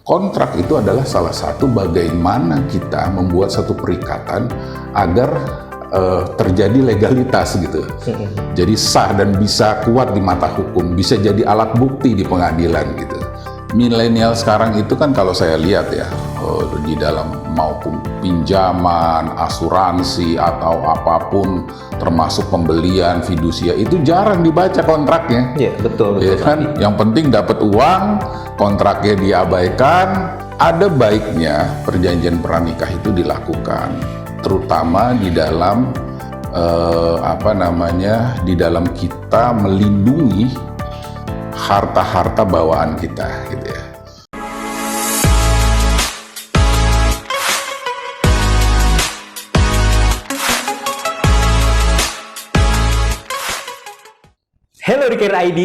Kontrak itu adalah salah satu bagaimana kita membuat satu perikatan agar terjadi legalitas gitu. Jadi sah dan bisa kuat di mata hukum, bisa jadi alat bukti di pengadilan gitu. Milenial sekarang itu kan kalau saya lihat ya, di dalam maupun pinjaman, asuransi atau apapun, termasuk pembelian fidusia itu jarang dibaca kontraknya. Iya, betul. Ya kan? Yang penting dapat uang, kontraknya diabaikan. Ada baiknya perjanjian pranikah itu dilakukan, terutama di dalam di dalam kita melindungi harta-harta bawaan kita, gitu ya. Hello Reker ID,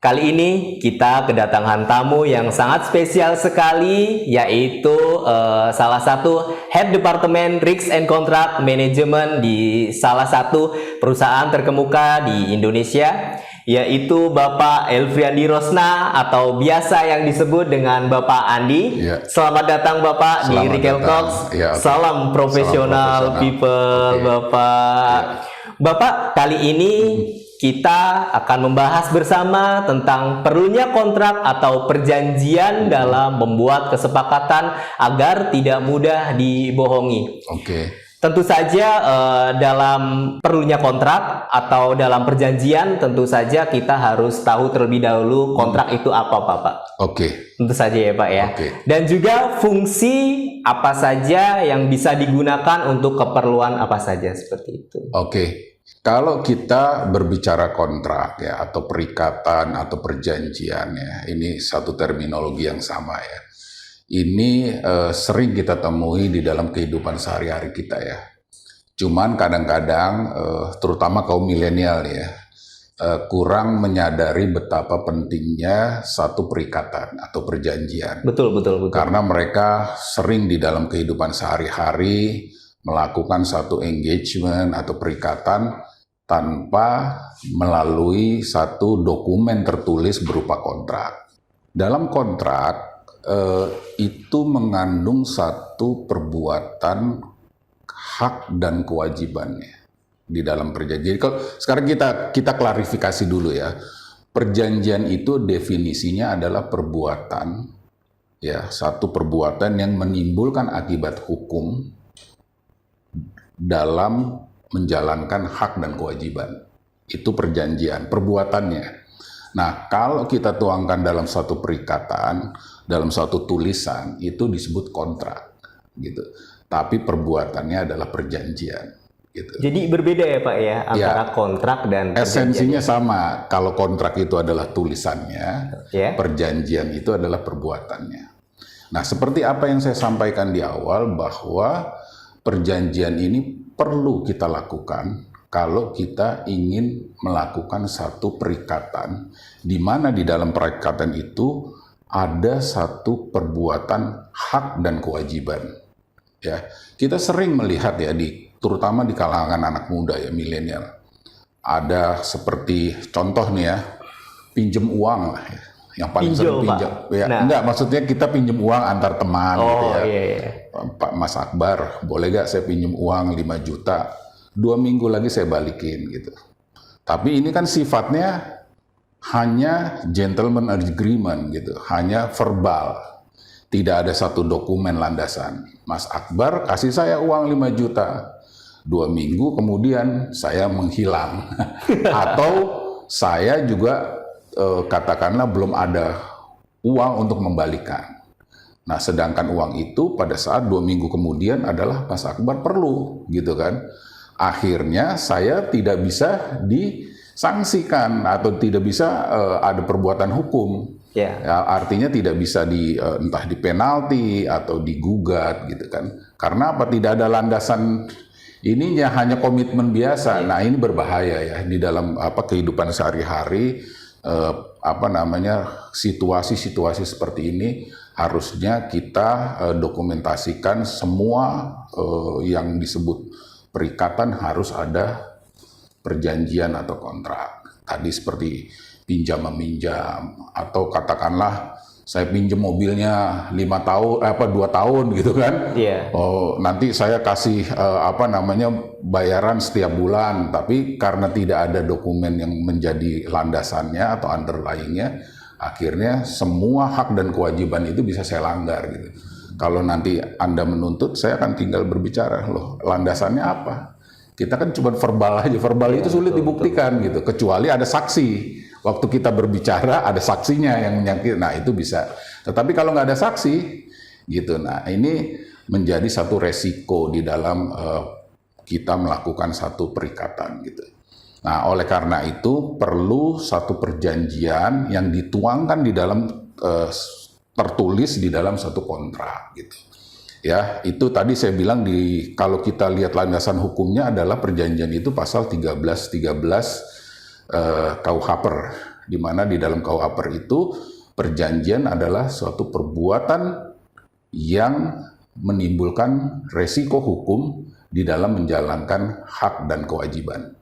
kali ini kita kedatangan tamu yang sangat spesial sekali, yaitu salah satu Head Departemen Risk and Contract Management di salah satu perusahaan terkemuka di Indonesia, yaitu Bapak Elfriandi Rosna atau biasa yang disebut dengan Bapak Andi. Ya. Selamat datang Bapak di Rikel Talks. Ya, okay. Salam profesional people, Okay. Bapak. Ya. Bapak, kali ini kita akan membahas bersama tentang perlunya kontrak atau perjanjian dalam membuat kesepakatan agar tidak mudah dibohongi. Oke. Tentu saja dalam perlunya kontrak atau dalam perjanjian tentu saja kita harus tahu terlebih dahulu kontrak itu apa, Pak. Oke. Tentu saja ya, Pak ya. Oke. Dan juga fungsi apa saja yang bisa digunakan untuk keperluan apa saja seperti itu. Oke. Kalau kita berbicara kontrak ya, atau perikatan atau perjanjian ya, ini satu terminologi yang sama ya. Ini sering kita temui di dalam kehidupan sehari-hari kita ya. Cuman kadang-kadang, terutama kaum milenial ya, kurang menyadari betapa pentingnya satu perikatan atau perjanjian. Betul. Karena mereka sering di dalam kehidupan sehari-hari melakukan satu engagement atau perikatan tanpa melalui satu dokumen tertulis berupa kontrak. Dalam kontrak itu mengandung satu perbuatan hak dan kewajibannya di dalam perjanjian. Jadi kalau sekarang kita klarifikasi dulu ya. Perjanjian itu definisinya adalah perbuatan ya, satu perbuatan yang menimbulkan akibat hukum dalam menjalankan hak dan kewajiban. Itu perjanjian, perbuatannya. Nah, kalau kita tuangkan dalam satu perikatan, dalam satu tulisan, itu disebut kontrak, gitu. Tapi perbuatannya adalah perjanjian, gitu. Jadi berbeda ya, Pak ya, antara kontrak dan perjanjian. Esensinya sama. Kalau kontrak itu adalah tulisannya, perjanjian itu adalah perbuatannya. Nah, seperti apa yang saya sampaikan di awal, bahwa perjanjian ini perlu kita lakukan kalau kita ingin melakukan satu perikatan, di mana di dalam perikatan itu ada satu perbuatan hak dan kewajiban. Ya, kita sering melihat ya, terutama di kalangan anak muda ya, milenial, ada seperti contoh nih ya, pinjem uang lah ya. Yang paling sering pinjam, ya, enggak, maksudnya kita pinjem uang antar teman gitu ya. Iya. Pak Mas Akbar, boleh gak saya pinjem uang 5 juta, 2 minggu lagi saya balikin gitu. Tapi ini kan sifatnya hanya gentleman agreement gitu, hanya verbal. Tidak ada satu dokumen landasan. Mas Akbar kasih saya uang 5 juta, 2 minggu kemudian saya menghilang. Atau saya juga katakanlah belum ada uang untuk membalikan. Nah, sedangkan uang itu pada saat 2 minggu kemudian adalah Mas Akbar perlu, gitu kan. Akhirnya saya tidak bisa disangsikan atau tidak bisa ada perbuatan hukum. Ya, artinya tidak bisa entah di penalti atau digugat, gitu kan. Karena apa? Tidak ada landasan ininya, hanya komitmen biasa. Nah, ini berbahaya ya di dalam kehidupan sehari-hari. Situasi-situasi seperti ini harusnya kita dokumentasikan semua yang disebut perikatan harus ada perjanjian atau kontrak. Tadi seperti pinjam meminjam, atau katakanlah Saya pinjem mobilnya 2 tahun gitu kan. Iya. Oh, nanti saya kasih bayaran setiap bulan, tapi karena tidak ada dokumen yang menjadi landasannya atau underlyingnya, akhirnya semua hak dan kewajiban itu bisa saya langgar gitu. Kalau nanti Anda menuntut, saya akan tinggal berbicara, loh landasannya apa? Kita kan cuma verbal aja, verbal itu sulit dibuktikan gitu, kecuali ada saksi. Waktu kita berbicara ada saksinya yang menyakiti, nah itu bisa. Tetapi kalau nggak ada saksi, gitu. Nah ini menjadi satu resiko di dalam kita melakukan satu perikatan, gitu. Nah oleh karena itu perlu satu perjanjian yang dituangkan di dalam tertulis di dalam satu kontrak, gitu. Ya itu tadi saya bilang kalau kita lihat landasan hukumnya adalah perjanjian itu pasal 1313 KUHPER, di mana di dalam KUHPER itu perjanjian adalah suatu perbuatan yang menimbulkan resiko hukum di dalam menjalankan hak dan kewajiban.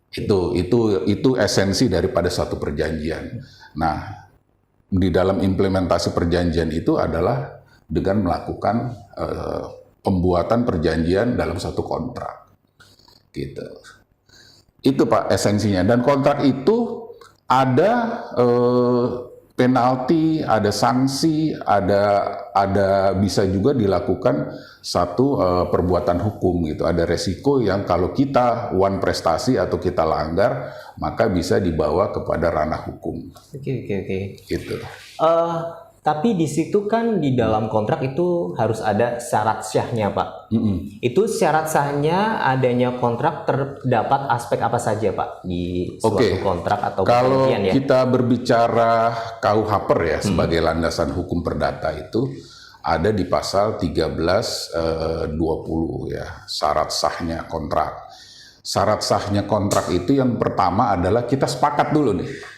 Itu esensi daripada satu perjanjian. Nah, di dalam implementasi perjanjian itu adalah dengan melakukan pembuatan perjanjian dalam satu kontrak, gitu. Itu Pak esensinya, dan kontrak itu ada penalti, ada sanksi, ada bisa juga dilakukan satu perbuatan hukum gitu. Ada resiko yang kalau kita prestasi atau kita langgar, maka bisa dibawa kepada ranah hukum. Oke. Gitu. Tapi di situ kan di dalam kontrak itu harus ada syarat sahnya, Pak. Itu syarat sahnya adanya kontrak terdapat aspek apa saja, Pak, di suatu kontrak atau kalau perjanjian ya? kita berbicara KUHPER ya sebagai landasan hukum perdata itu ada di pasal 1320 ya, syarat sahnya kontrak. Syarat sahnya kontrak itu yang pertama adalah kita sepakat dulu nih.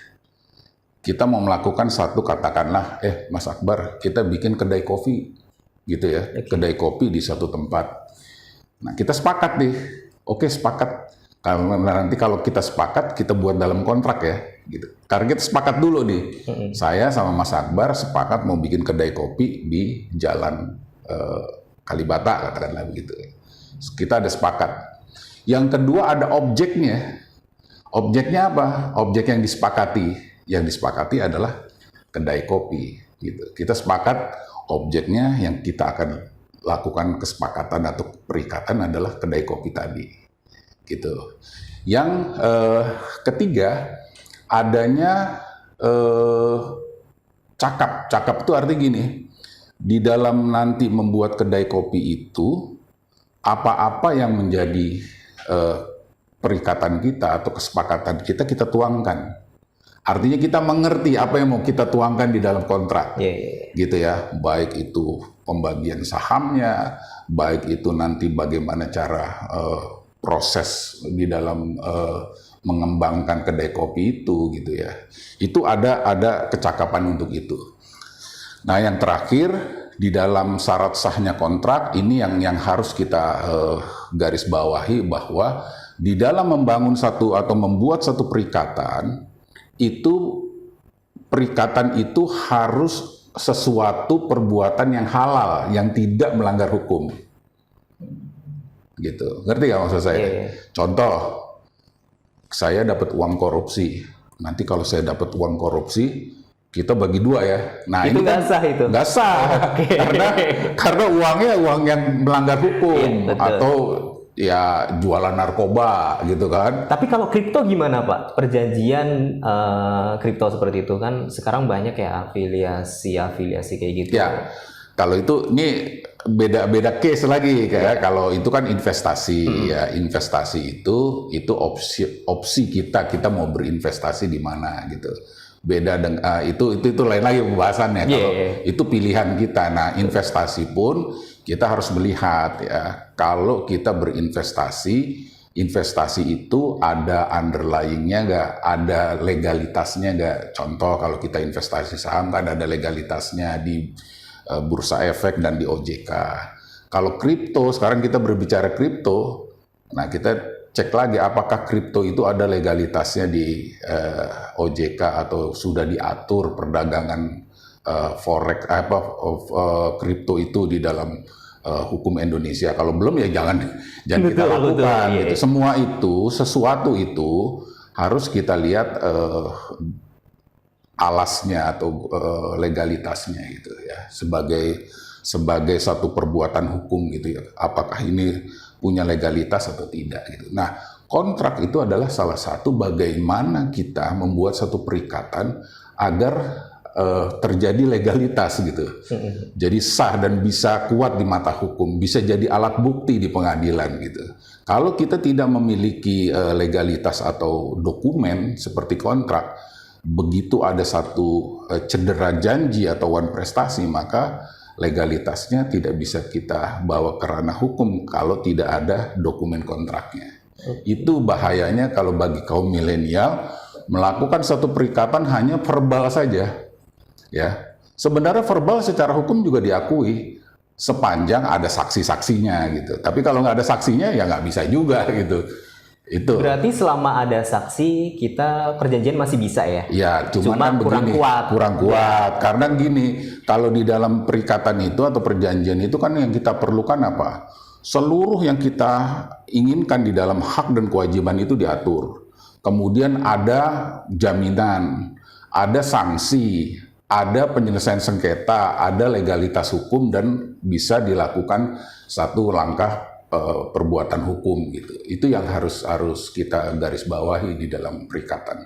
Kita mau melakukan satu, katakanlah, Mas Akbar, kita bikin kedai kopi, gitu ya, kedai kopi di satu tempat. Nah, kita sepakat nih, oke sepakat. Karena nanti kalau kita sepakat, kita buat dalam kontrak ya, gitu. Karena kita sepakat dulu nih, saya sama Mas Akbar sepakat mau bikin kedai kopi di Jalan Kalibata, katakanlah begitu. Kita ada sepakat. Yang kedua ada objeknya. Objeknya apa? Objek yang disepakati. Yang disepakati adalah kedai kopi, gitu. Kita sepakat objeknya yang kita akan lakukan kesepakatan atau perikatan adalah kedai kopi tadi, gitu. Yang ketiga adanya cakap. Cakap itu artinya gini, di dalam nanti membuat kedai kopi itu apa-apa yang menjadi perikatan kita atau kesepakatan kita tuangkan. Artinya kita mengerti apa yang mau kita tuangkan di dalam kontrak, gitu ya. Baik itu pembagian sahamnya, baik itu nanti bagaimana cara proses di dalam mengembangkan kedai kopi itu, gitu ya. Itu ada kecakapan untuk itu. Nah, yang terakhir di dalam syarat sahnya kontrak ini yang harus kita garis bawahi bahwa di dalam membangun satu atau membuat satu perikatan itu harus sesuatu perbuatan yang halal, yang tidak melanggar hukum. Gitu. Ngerti nggak maksud saya? Contoh, saya dapat uang korupsi. Nanti kalau saya dapat uang korupsi, kita bagi dua ya. Nah, itu nggak sah itu? Nggak sah. Karena uangnya uang yang melanggar hukum. Atau ya jualan narkoba gitu kan. Tapi kalau kripto gimana Pak? Perjanjian kripto seperti itu kan sekarang banyak ya afiliasi kayak gitu. Ya, kalau itu ini beda case lagi kayak kalau itu kan investasi ya, investasi itu opsi kita mau berinvestasi di mana gitu. Beda dengan itu lain lagi pembahasannya. Kalau itu pilihan kita. Nah, investasi pun kita harus melihat ya, kalau kita berinvestasi, investasi itu ada underlyingnya nggak, ada legalitasnya nggak. Contoh kalau kita investasi saham kan ada legalitasnya di Bursa Efek dan di OJK. Kalau kripto, sekarang kita berbicara kripto, nah kita cek lagi apakah kripto itu ada legalitasnya di OJK atau sudah diatur perdagangan forex kripto itu di dalam hukum Indonesia. Kalau belum ya jangan kita lakukan. Iya. Gitu. Semua itu, sesuatu itu harus kita lihat alasnya atau legalitasnya gitu ya, sebagai satu perbuatan hukum gitu ya. Apakah ini punya legalitas atau tidak gitu. Nah, kontrak itu adalah salah satu bagaimana kita membuat satu perikatan agar terjadi legalitas gitu. Jadi sah dan bisa kuat di mata hukum, bisa jadi alat bukti di pengadilan gitu. Kalau kita tidak memiliki legalitas atau dokumen seperti kontrak, begitu ada satu cedera janji atau wan prestasi, maka legalitasnya tidak bisa kita bawa ke ranah hukum kalau tidak ada dokumen kontraknya. Itu bahayanya kalau bagi kaum milenial melakukan satu perikatan hanya verbal saja. Ya, sebenarnya verbal secara hukum juga diakui sepanjang ada saksi-saksinya gitu. Tapi kalau nggak ada saksinya ya nggak bisa juga gitu. Itu. Berarti selama ada saksi kita perjanjian masih bisa ya? Ya, cuman kan kurang begini, kuat. kurang kuat. Karena gini, kalau di dalam perikatan itu atau perjanjian itu kan yang kita perlukan apa? Seluruh yang kita inginkan di dalam hak dan kewajiban itu diatur. Kemudian ada jaminan, ada sanksi, ada penyelesaian sengketa, ada legalitas hukum dan bisa dilakukan satu langkah perbuatan hukum gitu. Itu yang harus kita garis bawahi di dalam perikatan.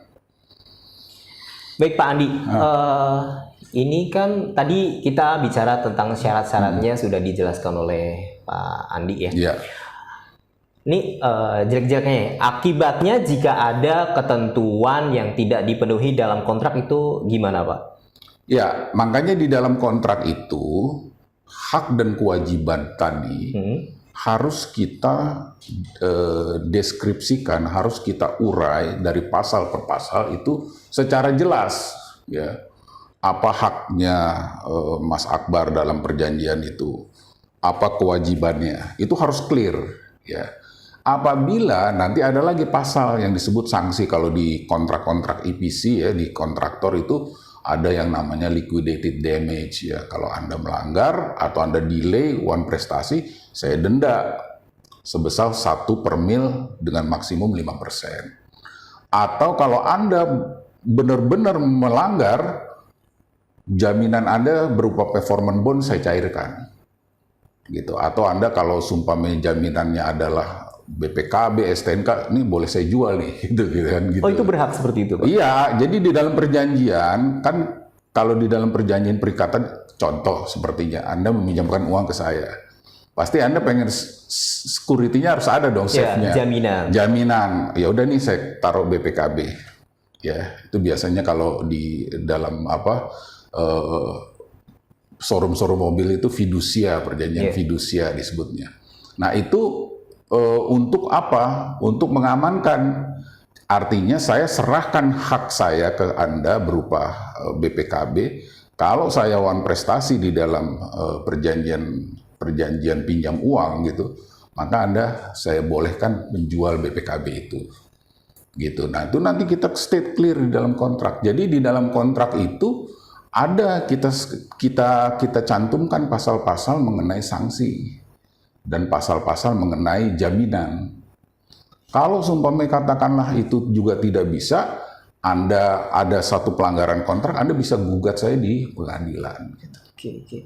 Baik Pak Andi, ini kan tadi kita bicara tentang syarat-syaratnya sudah dijelaskan oleh Pak Andi ya. Iya. Ini jelek-jeleknya, akibatnya jika ada ketentuan yang tidak dipenuhi dalam kontrak itu gimana Pak? Ya, makanya di dalam kontrak itu hak dan kewajiban tadi harus kita deskripsikan, harus kita urai dari pasal per pasal itu secara jelas. Ya, apa haknya Mas Akbar dalam perjanjian itu, apa kewajibannya, itu harus clear. Ya. Apabila nanti ada lagi pasal yang disebut sanksi, kalau di kontrak-kontrak EPC ya, di kontraktor itu ada yang namanya liquidated damage ya. Kalau Anda melanggar atau Anda delay one prestasi, saya denda sebesar 1 per mil dengan maksimum 5%. Atau kalau Anda benar-benar melanggar, jaminan Anda berupa performance bond saya cairkan. Gitu. Atau Anda kalau sumpahnya jaminannya adalah BPKB, STNK, ini boleh saya jual nih, gitu kan. Gitu. Oh itu berhak seperti itu Pak? Iya, jadi di dalam perjanjian, kan kalau di dalam perjanjian perikatan, contoh sepertinya Anda meminjamkan uang ke saya, pasti Anda pengen security-nya harus ada dong, safe-nya. Jaminan, ya udah nih saya taruh BPKB. Ya, itu biasanya kalau di dalam showroom-showroom mobil itu fidusia, perjanjian fidusia disebutnya. Nah itu untuk apa? Untuk mengamankan. Artinya saya serahkan hak saya ke Anda berupa BPKB. Kalau saya wan prestasi di dalam perjanjian pinjam uang gitu, maka saya bolehkan menjual BPKB itu. Gitu. Nah itu nanti kita state clear di dalam kontrak. Jadi di dalam kontrak itu ada kita cantumkan pasal-pasal mengenai sanksi dan pasal-pasal mengenai jaminan. Kalau sumpahnya katakanlah itu juga tidak bisa, Anda ada satu pelanggaran kontrak, Anda bisa gugat saya di pengadilan. Gitu. Oke.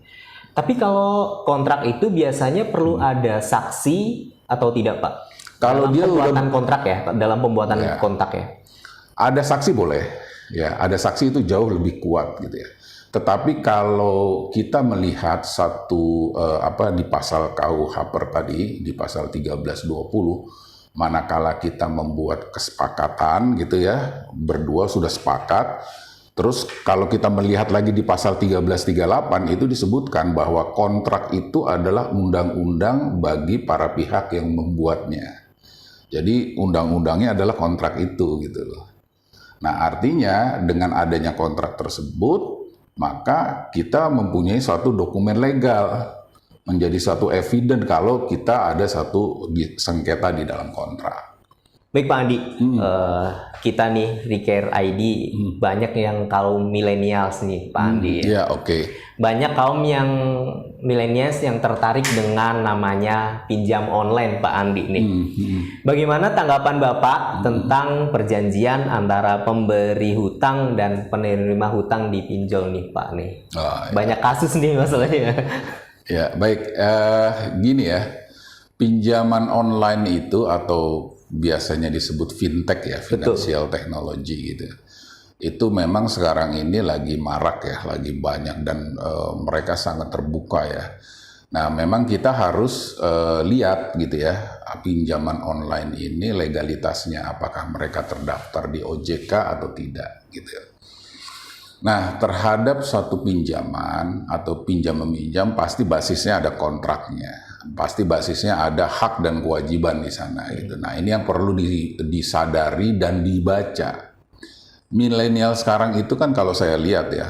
Tapi kalau kontrak itu biasanya perlu ada saksi atau tidak Pak? Kalau dalam dia pembuatan kontrak ya, dalam pembuatan kontrak ya. Ada saksi boleh, ya. Ada saksi itu jauh lebih kuat gitu ya. Tetapi kalau kita melihat satu di pasal KUH tadi, di pasal 1320, manakala kita membuat kesepakatan gitu ya, berdua sudah sepakat, terus kalau kita melihat lagi di pasal 1338 itu disebutkan bahwa kontrak itu adalah undang-undang bagi para pihak yang membuatnya. Jadi undang-undangnya adalah kontrak itu gitu loh. Nah artinya dengan adanya kontrak tersebut, maka kita mempunyai suatu dokumen legal, menjadi satu evidence kalau kita ada satu sengketa di dalam kontrak. Baik Pak Andi, kita nih Recare ID banyak yang kaum millennials nih Pak Andi. Ya, oke. Banyak kaum yang millennials yang tertarik dengan namanya pinjam online Pak Andi nih. Bagaimana tanggapan Bapak tentang perjanjian antara pemberi hutang dan penerima hutang di pinjol nih Pak nih? Banyak kasus nih masalahnya. Ya, baik. Gini ya, pinjaman online itu atau biasanya disebut fintech ya, financial technology gitu. Itu memang sekarang ini lagi marak ya, lagi banyak dan mereka sangat terbuka ya. Nah, memang kita harus lihat gitu ya, pinjaman online ini legalitasnya apakah mereka terdaftar di OJK atau tidak gitu. Nah, terhadap suatu pinjaman atau pinjam meminjam pasti basisnya ada kontraknya. Pasti basisnya ada hak dan kewajiban di sana gitu. Nah, ini yang perlu disadari dan dibaca. Milenial sekarang itu kan kalau saya lihat ya,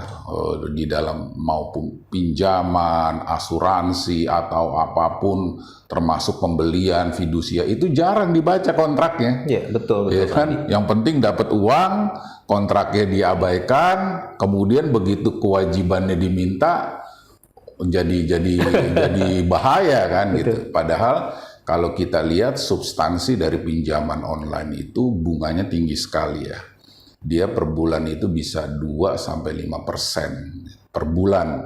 di dalam maupun pinjaman, asuransi atau apapun termasuk pembelian fidusia itu jarang dibaca kontraknya. Iya, betul Ya kan? Yang penting dapat uang, kontraknya diabaikan, kemudian begitu kewajibannya diminta jadi bahaya kan gitu. Padahal kalau kita lihat substansi dari pinjaman online itu bunganya tinggi sekali ya. Dia per bulan itu bisa 2-5% per bulan.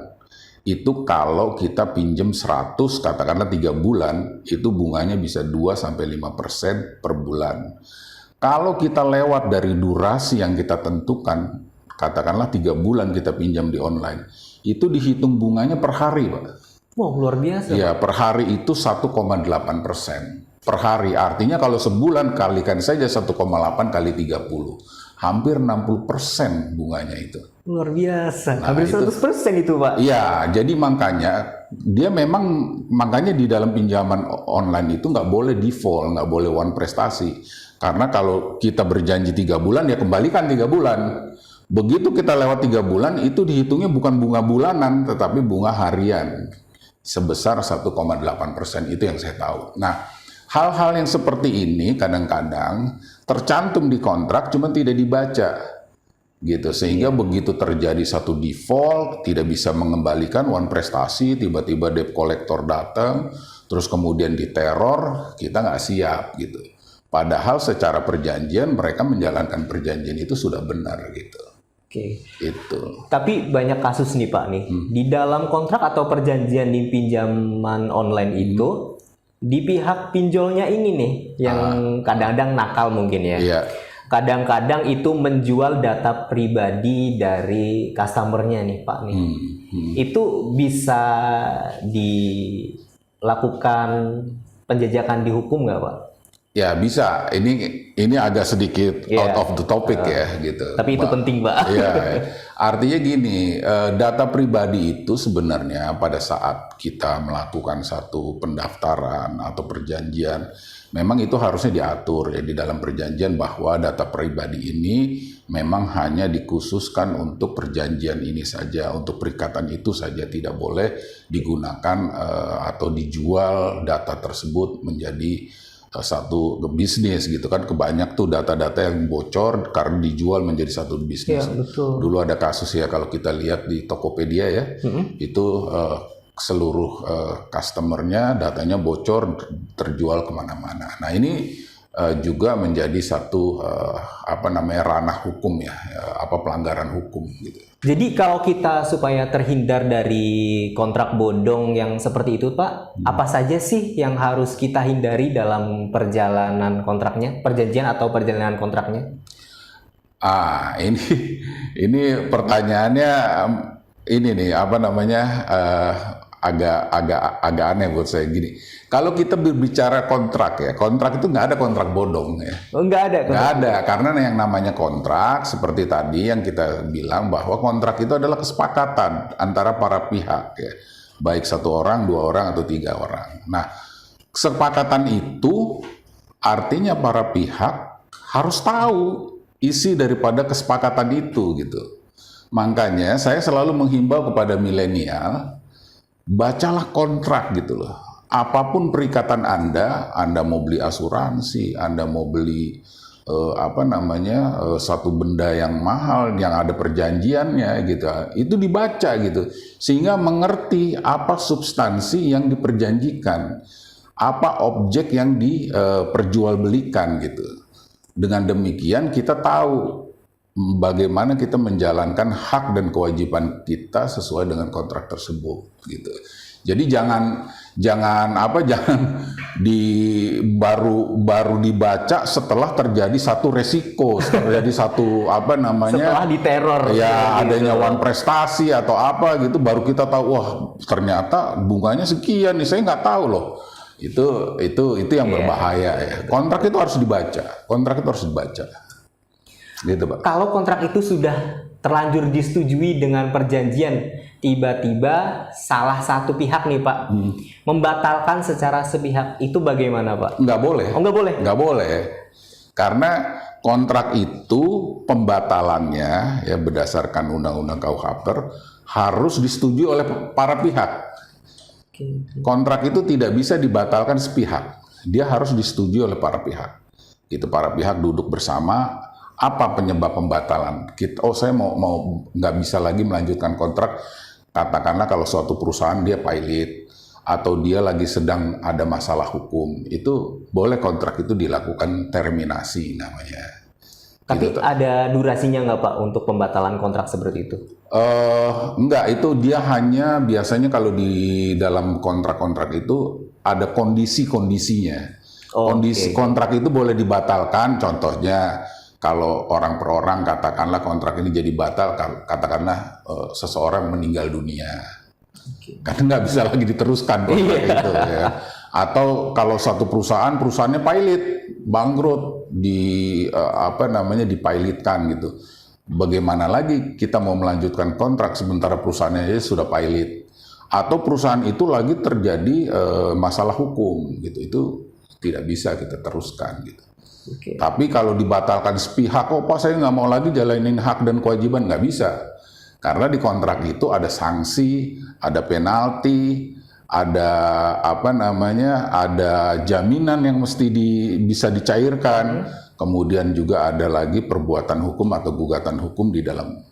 Itu kalau kita pinjam 100 katakanlah 3 bulan, itu bunganya bisa 2-5% per bulan. Kalau kita lewat dari durasi yang kita tentukan, katakanlah 3 bulan kita pinjam di online, itu dihitung bunganya per hari, Pak. Wow, luar biasa. Ya, per hari itu 1,8%. Per hari, artinya kalau sebulan kalikan saja 1,8 kali 30. Hampir 60% bunganya itu. Luar biasa. Hampir 100% itu, Pak. Iya, jadi makanya di dalam pinjaman online itu nggak boleh default, nggak boleh one prestasi. Karena kalau kita berjanji 3 bulan, ya kembalikan 3 bulan. Begitu kita lewat 3 bulan, itu dihitungnya bukan bunga bulanan, tetapi bunga harian. Sebesar 1,8%, itu yang saya tahu. Nah, hal-hal yang seperti ini kadang-kadang tercantum di kontrak, cuma tidak dibaca. Gitu, sehingga begitu terjadi satu default, tidak bisa mengembalikan one prestasi, tiba-tiba debt collector datang, terus kemudian diteror, kita nggak siap gitu. Padahal secara perjanjian mereka menjalankan perjanjian itu sudah benar gitu. Oke. Itu. Tapi banyak kasus nih Pak nih, di dalam kontrak atau perjanjian di pinjaman online itu, di pihak pinjolnya ini nih, yang kadang-kadang nakal mungkin ya. Iya. Kadang-kadang itu menjual data pribadi dari customernya nih Pak nih. Itu bisa dilakukan penjajakan di hukum nggak Pak? Ya bisa. Ini agak sedikit out of the topic ya gitu. Tapi itu penting Pak. Iya. Artinya gini, data pribadi itu sebenarnya pada saat kita melakukan satu pendaftaran atau perjanjian, memang itu harusnya diatur ya di dalam perjanjian bahwa data pribadi ini memang hanya dikhususkan untuk perjanjian ini saja, untuk perikatan itu saja, tidak boleh digunakan atau dijual data tersebut menjadi satu bisnis gitu kan. Kebanyak tuh data-data yang bocor karena dijual menjadi satu bisnis. Ya, betul. Dulu ada kasus ya kalau kita lihat di Tokopedia ya, itu seluruh customernya datanya bocor terjual kemana-mana. Nah ini juga menjadi satu ranah hukum ya, pelanggaran hukum gitu. Jadi kalau kita supaya terhindar dari kontrak bodong yang seperti itu Pak, apa saja sih yang harus kita hindari dalam perjalanan kontraknya, perjanjian atau perjalanan kontraknya? Ini pertanyaannya ini nih agak aneh buat saya gini. Kalau kita berbicara kontrak ya, kontrak itu nggak ada kontrak bodong ya. Oh, nggak ada. Nggak ada, karena yang namanya kontrak seperti tadi yang kita bilang bahwa kontrak itu adalah kesepakatan antara para pihak ya, baik 1 orang, 2 orang atau 3 orang. Nah, kesepakatan itu artinya para pihak harus tahu isi daripada kesepakatan itu gitu. Makanya saya selalu menghimbau kepada milenial, bacalah kontrak gitu loh. apapun perikatan Anda mau beli asuransi, Anda mau beli satu benda yang mahal yang ada perjanjiannya gitu, itu dibaca gitu, sehingga mengerti apa substansi yang diperjanjikan, apa objek yang diperjualbelikan gitu. Dengan demikian kita tahu bagaimana kita menjalankan hak dan kewajiban kita sesuai dengan kontrak tersebut gitu. Jadi jangan baru dibaca setelah terjadi satu resiko, terjadi satu Setelah diteror ya gitu. adanya one prestasi atau apa gitu, baru kita tahu wah ternyata bunganya sekian nih, saya nggak tahu loh. Itu yang berbahaya ya. Kontrak itu harus dibaca. Gitu, Pak. Kalau kontrak itu sudah terlanjur disetujui dengan perjanjian, tiba-tiba salah satu pihak nih Pak membatalkan secara sepihak, itu bagaimana Pak? Nggak boleh. Oh, nggak boleh? Nggak boleh. Karena kontrak itu pembatalannya ya berdasarkan Undang-Undang KUHP harus disetujui oleh para pihak. Kontrak itu tidak bisa dibatalkan sepihak. Dia harus disetujui oleh para pihak. Itu para pihak duduk bersama. Apa penyebab pembatalan? Saya mau nggak bisa lagi melanjutkan kontrak. Katakanlah kalau suatu perusahaan dia pilot atau dia lagi sedang ada masalah hukum, itu boleh kontrak itu dilakukan terminasi namanya. Tapi ada durasinya nggak Pak untuk pembatalan kontrak seperti itu? Enggak, itu dia hanya biasanya kalau di dalam kontrak-kontrak itu ada kondisi-kondisinya. Kondisi kontrak itu boleh dibatalkan, contohnya kalau orang per orang katakanlah kontrak ini jadi batal, katakanlah seseorang meninggal dunia, karena nggak bisa lagi diteruskan kontrak itu ya. Atau kalau satu perusahaannya pilot bangkrut dipilotkan gitu. Bagaimana lagi kita mau melanjutkan kontrak sementara perusahaannya sudah pilot? Atau perusahaan itu lagi terjadi masalah hukum gitu, itu tidak bisa kita teruskan gitu. Tapi kalau dibatalkan sepihak, Pak saya nggak mau lagi jalanin hak dan kewajiban, nggak bisa. Karena di kontrak itu ada sanksi, ada penalti, ada ada jaminan yang mesti bisa dicairkan. Kemudian juga ada lagi perbuatan hukum atau gugatan hukum di dalam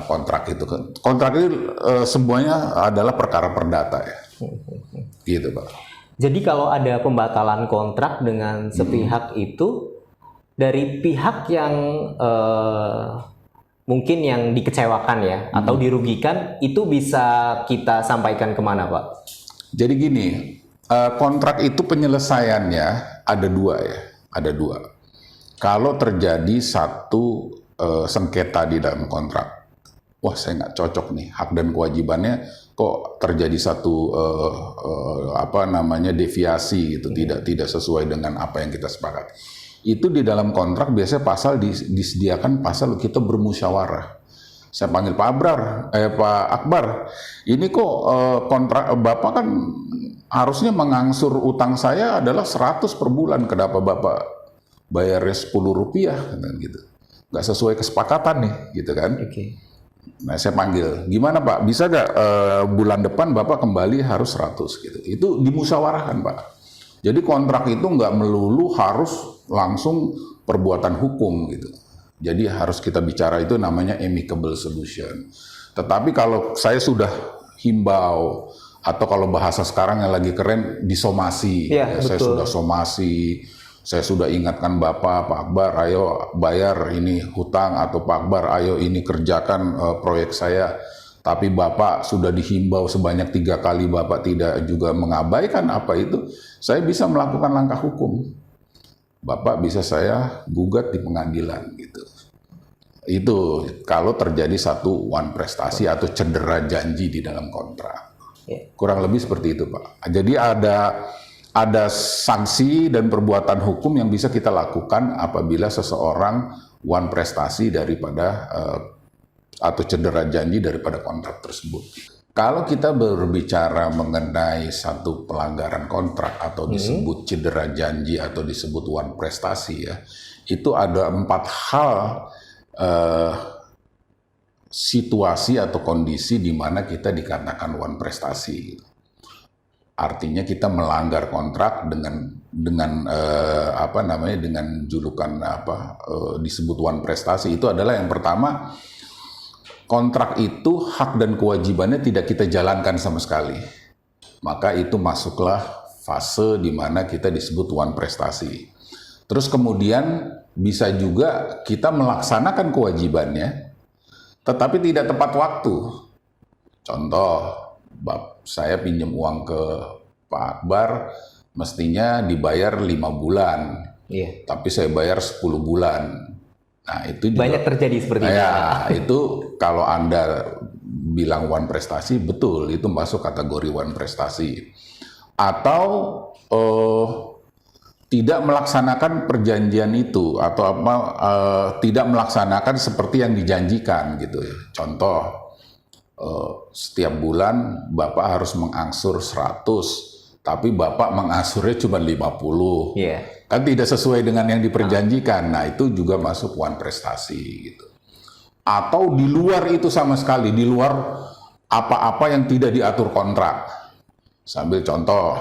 kontrak itu. Kontrak itu semuanya adalah perkara perdata ya. Gitu Pak. Jadi kalau ada pembatalan kontrak dengan sepihak itu dari pihak yang mungkin yang dikecewakan ya atau dirugikan, itu bisa kita sampaikan kemana Pak? Jadi gini, kontrak itu penyelesaiannya ada dua ya, ada dua. Kalau terjadi satu sengketa di dalam kontrak, wah saya nggak cocok nih hak dan kewajibannya, kok terjadi satu deviasi gitu, tidak sesuai dengan apa yang kita sepakati. Itu di dalam kontrak biasanya disediakan pasal kita bermusyawarah. Saya panggil Pak Akbar, ini kok kontrak Bapak kan harusnya mengangsur utang saya adalah 100 per bulan, kenapa Bapak bayarnya 10 rupiah gitu, nggak sesuai kesepakatan nih gitu kan. Nah saya panggil, gimana Pak, bisa nggak bulan depan Bapak kembali harus 100 gitu. Itu dimusyawarahkan Pak. Jadi kontrak itu nggak melulu harus langsung perbuatan hukum gitu. Jadi harus kita bicara itu namanya amicable solution. Tetapi kalau saya sudah himbau, atau kalau bahasa sekarang yang lagi keren disomasi, saya sudah somasi, saya sudah ingatkan Bapak, Pak Akbar, ayo bayar ini hutang, atau Pak Akbar, ayo ini kerjakan proyek saya. Tapi Bapak sudah dihimbau sebanyak 3 kali, Bapak tidak juga mengabaikan apa itu, saya bisa melakukan langkah hukum. Bapak bisa saya gugat di pengadilan gitu. Itu kalau terjadi satu one prestasi atau cedera janji di dalam kontrak. Kurang lebih seperti itu Pak. Jadi ada sanksi dan perbuatan hukum yang bisa kita lakukan apabila seseorang one prestasi daripada atau cedera janji daripada kontrak tersebut. Kalau kita berbicara mengenai satu pelanggaran kontrak atau disebut cedera janji atau disebut one prestasi ya, itu ada 4 hal situasi atau kondisi di mana kita dikatakan one prestasi. artinya kita melanggar kontrak dengan julukan disebut wan prestasi. Itu adalah yang pertama, kontrak itu hak dan kewajibannya tidak kita jalankan sama sekali. Maka itu masuklah fase di mana kita disebut wan prestasi. Terus kemudian bisa juga kita melaksanakan kewajibannya, tetapi tidak tepat waktu. Contoh, saya pinjam uang ke Pak Akbar, mestinya dibayar 5 bulan, tapi saya bayar 10 bulan. Nah, itu juga banyak terjadi seperti itu. Ya, itu kalau Anda bilang wan prestasi, betul, itu masuk kategori wan prestasi. Atau tidak melaksanakan perjanjian itu, atau tidak melaksanakan seperti yang dijanjikan gitu ya. Contoh, setiap bulan Bapak harus mengangsur 100, tapi Bapak mengangsurnya cuma 50. Kan tidak sesuai dengan yang diperjanjikan. Nah, itu juga masuk wan prestasi gitu. Atau di luar itu sama sekali, di luar apa-apa yang tidak diatur kontrak. Sambil contoh,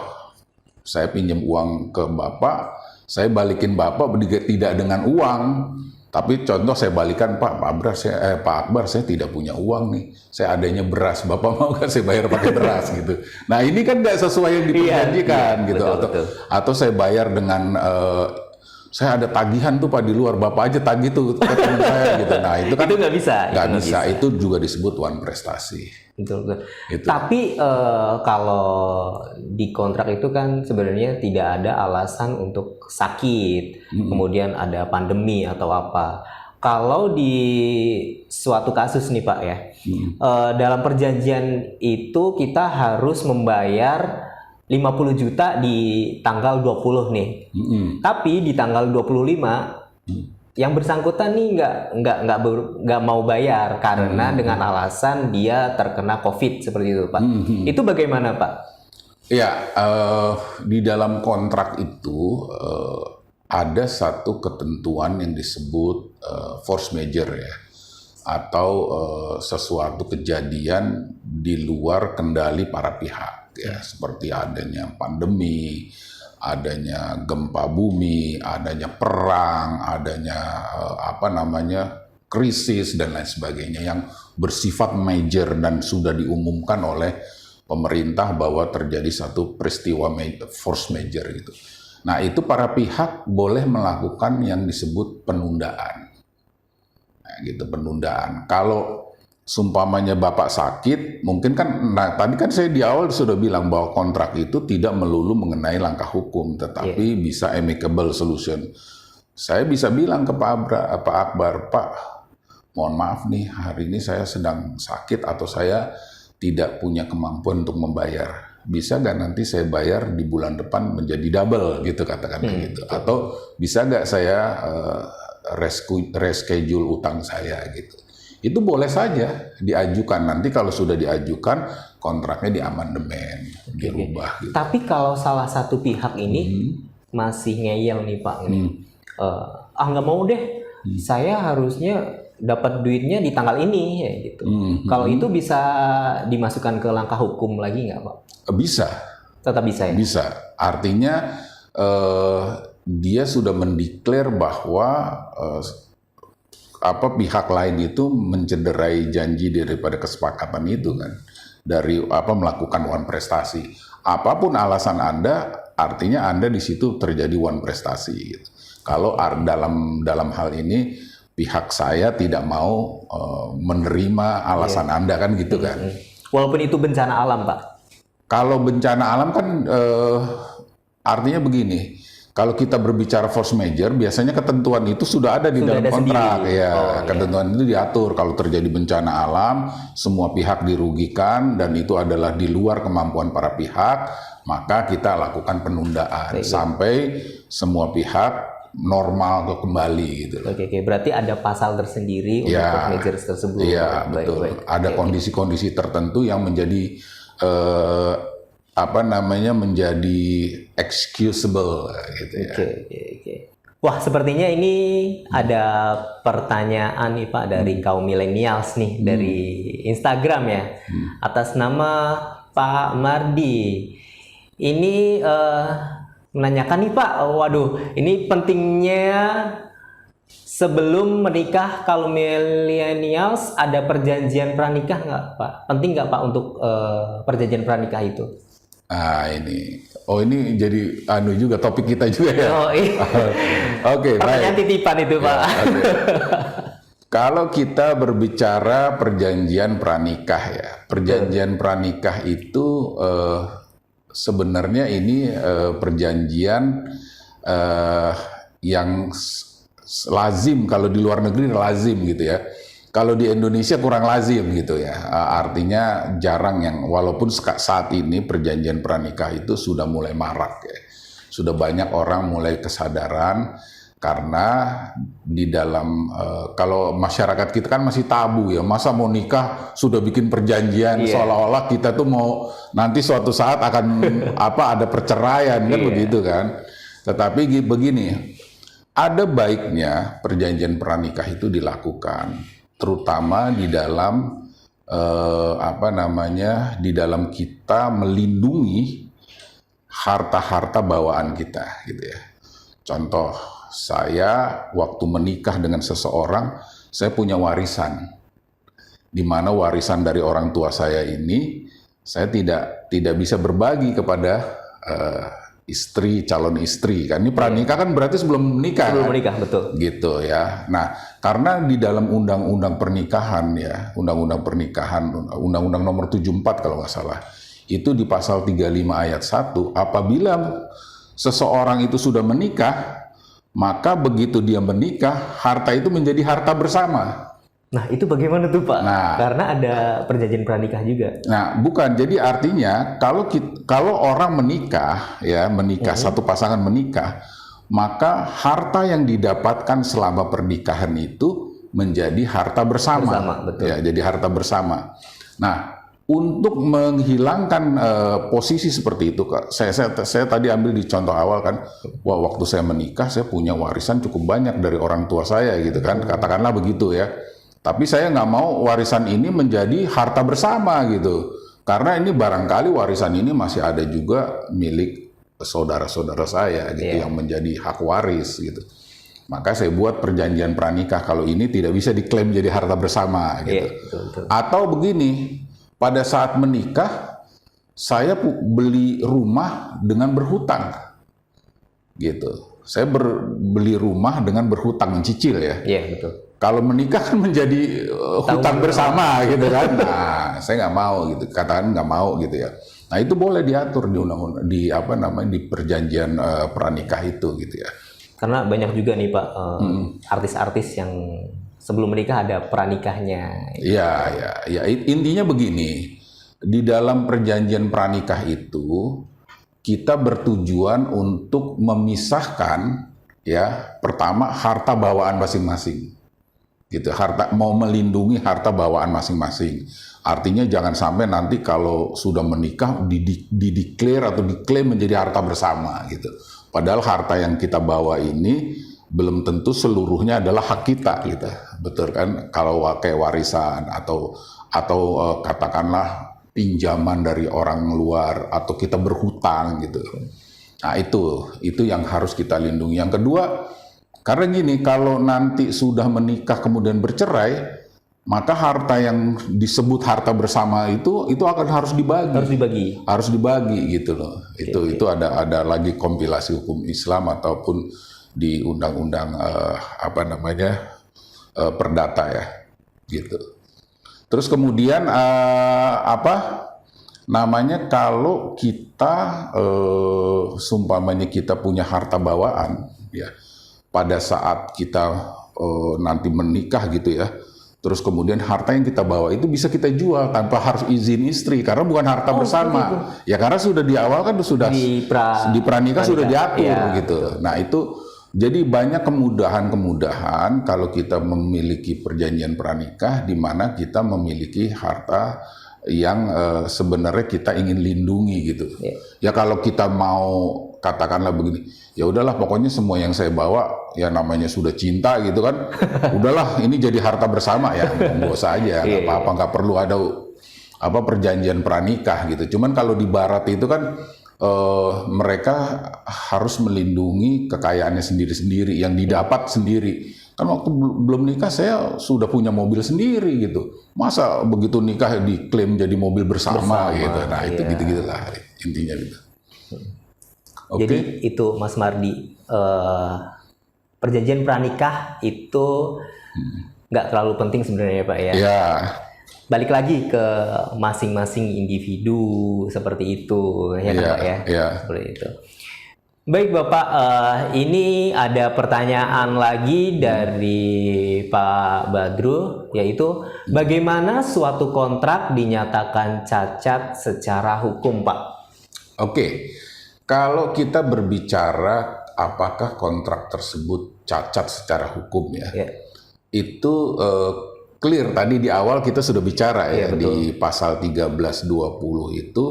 saya pinjam uang ke Bapak, saya balikin Bapak tidak dengan uang, tapi contoh saya balikan, Pak Akbar, saya tidak punya uang nih, saya adanya beras, Bapak mau nggak saya bayar pakai beras gitu. Nah, ini kan nggak sesuai yang diperjanjikan gitu. Atau saya bayar dengan saya ada tagihan tuh Pak di luar, Bapak aja tagih tuh ke teman saya gitu. Nah, itu kan itu nggak bisa. Itu juga disebut wan prestasi. Betul. Gitu. Tapi kalau di kontrak itu kan sebenarnya tidak ada alasan untuk sakit, kemudian ada pandemi atau apa. Kalau di suatu kasus nih Pak ya, dalam perjanjian itu kita harus membayar 50 juta di tanggal 20 nih. Tapi di tanggal 25 yang bersangkutan nih nggak mau bayar karena dengan alasan dia terkena COVID seperti itu, Pak. Itu bagaimana, Pak? Ya, di dalam kontrak itu ada satu ketentuan yang disebut force majeure ya, atau sesuatu kejadian di luar kendali para pihak. Ya, seperti adanya pandemi, adanya gempa bumi, adanya perang, adanya krisis dan lain sebagainya yang bersifat major dan sudah diumumkan oleh pemerintah bahwa terjadi satu peristiwa force major gitu. Nah, itu para pihak boleh melakukan yang disebut penundaan. Nah, gitu, penundaan. Kalau sumpamanya Bapak sakit, mungkin kan, tadi kan saya di awal sudah bilang bahwa kontrak itu tidak melulu mengenai langkah hukum, tetapi bisa amicable solution. Saya bisa bilang ke Pak Akbar, Pak, mohon maaf nih, hari ini saya sedang sakit atau saya tidak punya kemampuan untuk membayar. Bisa nggak nanti saya bayar di bulan depan menjadi double gitu, katakan gitu. Atau bisa nggak saya reschedule utang saya gitu. Itu boleh saja diajukan. Nanti kalau sudah diajukan, kontraknya diamandemen, dirubah. Gitu. Tapi kalau salah satu pihak ini masih ngeyel nih Pak, nggak mau deh, saya harusnya dapat duitnya di tanggal ini, ya gitu. Kalau itu bisa dimasukkan ke langkah hukum lagi nggak Pak? Bisa. Tetap bisa ya? Bisa. Artinya dia sudah mendeklar bahwa pihak lain itu mencederai janji daripada kesepakatan itu kan, dari melakukan wan prestasi. Apapun alasan Anda, artinya Anda di situ terjadi wan prestasi. Gitu. Kalau dalam hal ini pihak saya tidak mau menerima alasan Anda kan gitu kan. Walaupun itu bencana alam Pak. Kalau bencana alam kan artinya begini. Kalau kita berbicara force majeure, biasanya ketentuan itu sudah ada di dalam kontrak. Ketentuan itu diatur. Kalau terjadi bencana alam, semua pihak dirugikan dan itu adalah di luar kemampuan para pihak, maka kita lakukan penundaan sampai semua pihak normal kembali gitu. Oke. Berarti ada pasal tersendiri untuk force majeure tersebut. Iya, betul. Ada kondisi-kondisi tertentu yang menjadi menjadi excusable gitu ya. Oke. Wah, sepertinya ini ada pertanyaan nih Pak dari kaum millennials nih dari Instagram ya. Atas nama Pak Mardi. Ini menanyakan nih Pak, waduh, ini pentingnya sebelum menikah kalau millennials ada perjanjian pranikah nggak Pak? Penting nggak Pak untuk perjanjian pranikah itu? Ini jadi juga topik kita juga ya. Oh, iya. Oke, Pertanyaan baik. titipan itu Pak. Oke. Kalau kita berbicara perjanjian pranikah ya, perjanjian pranikah itu sebenarnya ini perjanjian yang lazim, kalau di luar negeri lazim gitu ya. Kalau di Indonesia kurang lazim gitu ya. Artinya jarang yang, walaupun saat ini perjanjian pranikah itu sudah mulai marak ya. Sudah banyak orang mulai kesadaran karena di dalam kalau masyarakat kita kan masih tabu ya. Masa mau nikah sudah bikin perjanjian seolah-olah kita tuh mau nanti suatu saat akan ada perceraian kan begitu kan. Tetapi begini, ada baiknya perjanjian pranikah itu dilakukan, terutama di dalam di dalam kita melindungi harta-harta bawaan kita gitu ya. Contoh, saya waktu menikah dengan seseorang, saya punya warisan, di mana warisan dari orang tua saya ini saya tidak bisa berbagi kepada istri, calon istri kan. Ini pranikah kan berarti sebelum menikah. Sebelum menikah, betul. Gitu ya. Nah, karena di dalam undang-undang pernikahan ya, undang-undang pernikahan, undang-undang nomor 74 kalau nggak salah, itu di pasal 35 ayat 1, apabila seseorang itu sudah menikah, maka begitu dia menikah, harta itu menjadi harta bersama. Nah, itu bagaimana tuh Pak? Nah, karena ada perjanjian pranikah juga. Nah, bukan. Jadi artinya kalau orang menikah ya, satu pasangan menikah, maka harta yang didapatkan selama pernikahan itu menjadi harta bersama. Betul. Ya, jadi harta bersama. Nah, untuk menghilangkan posisi seperti itu, saya tadi ambil di contoh awal kan, waktu saya menikah saya punya warisan cukup banyak dari orang tua saya gitu kan, katakanlah begitu ya. Tapi saya nggak mau warisan ini menjadi harta bersama gitu. Karena ini barangkali warisan ini masih ada juga milik saudara-saudara saya gitu yang menjadi hak waris gitu. Maka saya buat perjanjian pranikah kalau ini tidak bisa diklaim jadi harta bersama gitu. Betul. Atau begini, pada saat menikah saya beli rumah dengan berhutang. Gitu. Saya beli rumah dengan berhutang, mencicil ya. Iya, betul. Kalau menikah kan menjadi hutang bersama gitu kan. Nah, saya nggak mau gitu. Katakan nggak mau gitu ya. Nah, itu boleh diatur di undang-undang di perjanjian pranikah itu gitu ya. Karena banyak juga nih Pak artis-artis yang sebelum menikah ada pranikahnya. Iya. Intinya begini. Di dalam perjanjian pranikah itu kita bertujuan untuk memisahkan ya, pertama harta bawaan masing-masing. Gitu, mau melindungi harta bawaan masing-masing. Artinya jangan sampai nanti kalau sudah menikah dideklar atau diklaim menjadi harta bersama gitu. Padahal harta yang kita bawa ini belum tentu seluruhnya adalah hak kita gitu. Betul kan? Kalau kayak warisan atau katakanlah pinjaman dari orang luar atau kita berhutang gitu. Nah, itu yang harus kita lindungi. Yang kedua, karena gini, kalau nanti sudah menikah kemudian bercerai, maka harta yang disebut harta bersama itu akan harus dibagi. Harus dibagi gitu loh. Itu ada lagi kompilasi hukum Islam ataupun di undang-undang perdata ya. Gitu. Terus kemudian kalau kita sumpamanya kita punya harta bawaan ya, pada saat kita nanti menikah gitu ya, terus kemudian harta yang kita bawa itu bisa kita jual tanpa harus izin istri karena bukan harta bersama. Ya karena sudah di awal kan sudah di pranikah sudah diatur gitu. Nah, itu jadi banyak kemudahan kalau kita memiliki perjanjian pranikah di mana kita memiliki harta yang sebenarnya kita ingin lindungi gitu. Ya kalau kita mau katakanlah begini, ya udahlah pokoknya semua yang saya bawa ya namanya sudah cinta gitu kan, udahlah ini jadi harta bersama ya, monggo saja, nggak apa-apa, nggak perlu ada perjanjian pranikah gitu. Cuman kalau di Barat itu kan mereka harus melindungi kekayaannya sendiri-sendiri yang didapat sendiri. Kan waktu belum nikah saya sudah punya mobil sendiri gitu. Masa begitu nikah diklaim jadi mobil bersama gitu. Nah, itu iya. gitu-gitulah intinya gitu. Oke. Jadi itu Mas Mardi, perjanjian pranikah itu nggak terlalu penting sebenarnya Pak ya. Ya, Balik lagi ke masing-masing individu seperti itu ya kan Iya, Pak ya. iya. Seperti itu. Baik Bapak, ini ada pertanyaan lagi dari Pak Badru, yaitu bagaimana suatu kontrak dinyatakan cacat secara hukum Pak? Oke. Kalau kita berbicara apakah kontrak tersebut cacat secara hukum ya, Ya. itu clear tadi di awal kita sudah bicara ya, Iya, betul. di pasal 1320 itu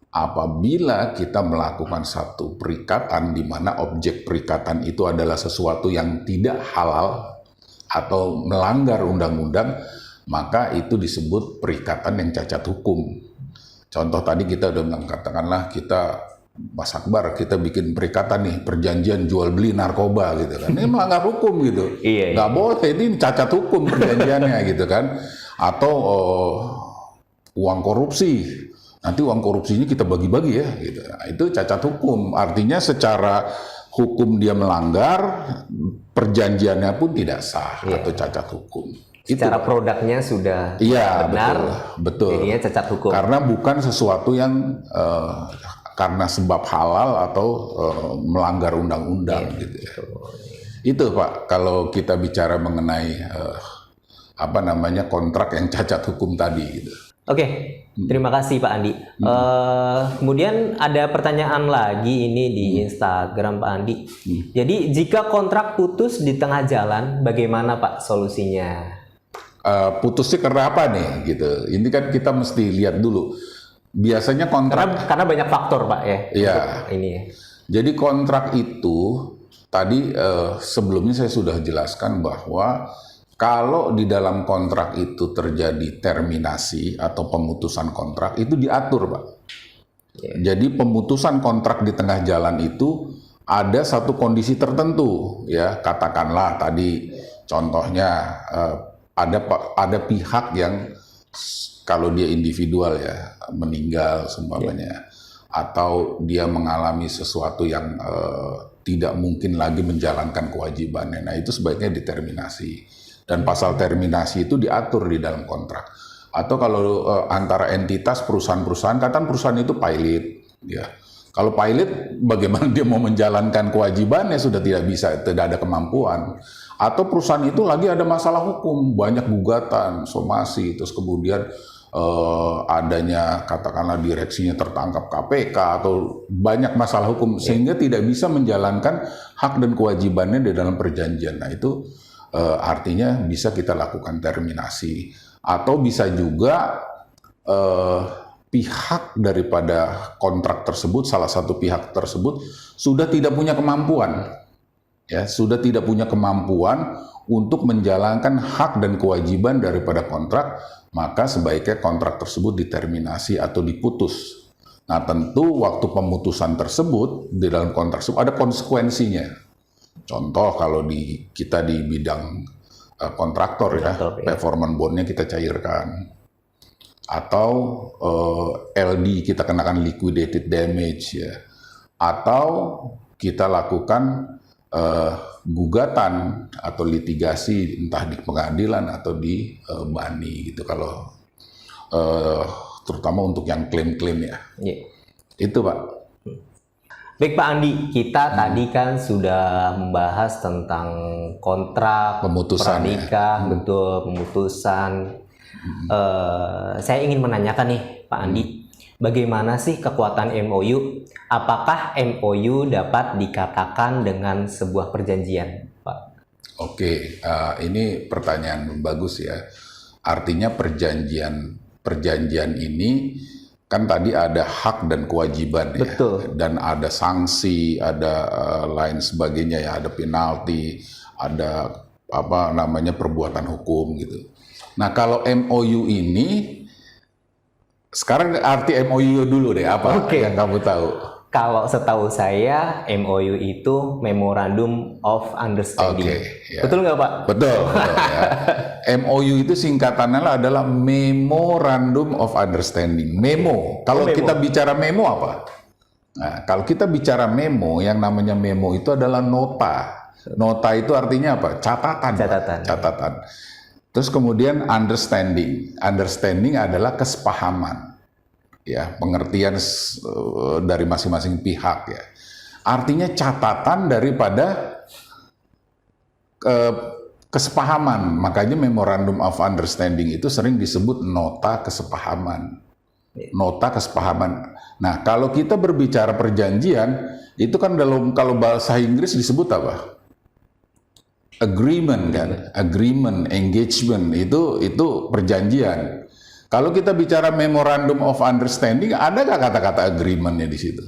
apabila kita melakukan satu perikatan di mana objek perikatan itu adalah sesuatu yang tidak halal atau melanggar undang-undang, maka itu disebut perikatan yang cacat hukum. Contoh tadi kita udah bilang, katakanlah kita Mas Akbar, kita bikin perikatan nih, perjanjian jual beli narkoba gitu kan. Ini melanggar hukum gitu. Iya, Nggak boleh, ini cacat hukum perjanjiannya gitu kan. Atau uang korupsi. Nanti uang korupsinya kita bagi-bagi ya gitu. Nah, itu cacat hukum. Artinya secara hukum dia melanggar, perjanjiannya pun tidak sah atau cacat hukum. Secara produknya sudah Iya, benar, betul. jadinya cacat hukum. Karena bukan sesuatu yang karena sebab halal atau melanggar undang-undang gitu ya. Itu Pak, kalau kita bicara mengenai kontrak yang cacat hukum tadi gitu. Oke, terima kasih Pak Andi. Kemudian ada pertanyaan lagi ini di Instagram Pak Andi. Jadi jika kontrak putus di tengah jalan, bagaimana Pak solusinya? Putusnya karena apa nih gitu. Ini kan kita mesti lihat dulu. Biasanya kontrak Karena banyak faktor Pak ya. Iya. untuk ini ya. Jadi kontrak itu tadi sebelumnya saya sudah jelaskan bahwa kalau di dalam kontrak itu terjadi terminasi atau pemutusan kontrak itu diatur, Pak. Jadi pemutusan kontrak di tengah jalan itu ada satu kondisi tertentu, ya. Katakanlah tadi contohnya ada pihak yang kalau dia individual ya meninggal seumpamanya, atau dia mengalami sesuatu yang tidak mungkin lagi menjalankan kewajibannya. Nah, itu sebaiknya diterminasi. Dan pasal terminasi itu diatur di dalam kontrak. Atau kalau antara entitas perusahaan-perusahaan, katakan perusahaan itu pilot, ya. Kalau pilot, bagaimana dia mau menjalankan kewajibannya sudah tidak bisa, tidak ada kemampuan. Atau perusahaan itu lagi ada masalah hukum, banyak gugatan, somasi, terus kemudian adanya katakanlah direksinya tertangkap KPK atau banyak masalah hukum sehingga tidak bisa menjalankan hak dan kewajibannya di dalam perjanjian. Nah, itu artinya bisa kita lakukan terminasi, atau bisa juga pihak daripada kontrak tersebut, salah satu pihak tersebut sudah tidak punya kemampuan, ya, sudah tidak punya kemampuan untuk menjalankan hak dan kewajiban daripada kontrak, maka sebaiknya kontrak tersebut diterminasi atau diputus. Nah, tentu waktu pemutusan tersebut di dalam kontrak tersebut ada konsekuensinya. Contoh kalau kita di bidang kontraktor ya, performance bondnya kita cairkan, atau LD kita kenakan liquidated damage ya, atau kita lakukan gugatan atau litigasi entah di pengadilan atau di BANI gitu, kalau terutama untuk yang klaim-klaim ya. Itu Pak. Baik Pak Andi, kita tadi kan sudah membahas tentang kontrak, Pemutusan, pranikah, betul, pemutusan. Saya ingin menanyakan nih Pak Andi, bagaimana sih kekuatan MOU? Apakah MOU dapat dikatakan dengan sebuah perjanjian, Pak? Oke, ini pertanyaan bagus ya. Artinya perjanjian ini kan tadi ada hak dan kewajiban ya. Betul. Dan ada sanksi, ada lain sebagainya ya, ada penalti, ada perbuatan hukum gitu. Nah, kalau MOU ini sekarang arti MOU dulu deh, apa yang kamu tahu? Kalau setahu saya MOU itu Memorandum of Understanding. ya. Betul nggak Pak? Betul, betul ya. MOU itu singkatannya adalah Memorandum of Understanding. Memo. Kalau memo. kita bicara memo apa? Nah, kalau kita bicara memo, yang namanya memo itu adalah nota. Nota itu artinya apa? Catatan. Catatan. Catatan. Terus kemudian understanding. Understanding adalah kesepahaman. Ya, pengertian dari masing-masing pihak ya. Artinya catatan daripada kesepahaman. Makanya Memorandum of Understanding itu sering disebut nota kesepahaman. Nota kesepahaman. Nah, kalau kita berbicara perjanjian, itu kan kalau bahasa Inggris disebut apa? Agreement kan? Agreement, engagement itu perjanjian. Kalau kita bicara Memorandum of Understanding, ada nggak kata-kata agreement-nya di situ?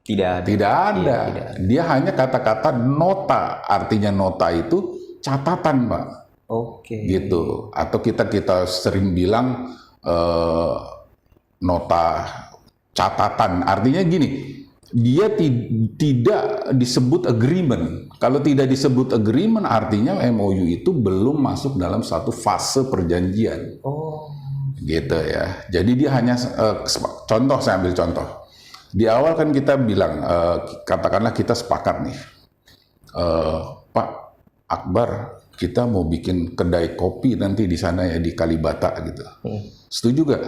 Tidak ada. Tidak ada. Iya, tidak ada. Dia hanya kata-kata nota. Artinya nota itu catatan, Pak. Oke. Gitu. Atau kita sering bilang nota catatan. Artinya gini, dia tidak disebut agreement. Kalau tidak disebut agreement, artinya MOU itu belum masuk dalam satu fase perjanjian. Oh. Gitu ya. Jadi dia hanya contoh, saya ambil contoh. Di awal kan kita bilang, katakanlah kita sepakat nih, Pak Akbar, kita mau bikin kedai kopi nanti di sana ya di Kalibata gitu. Setuju gak?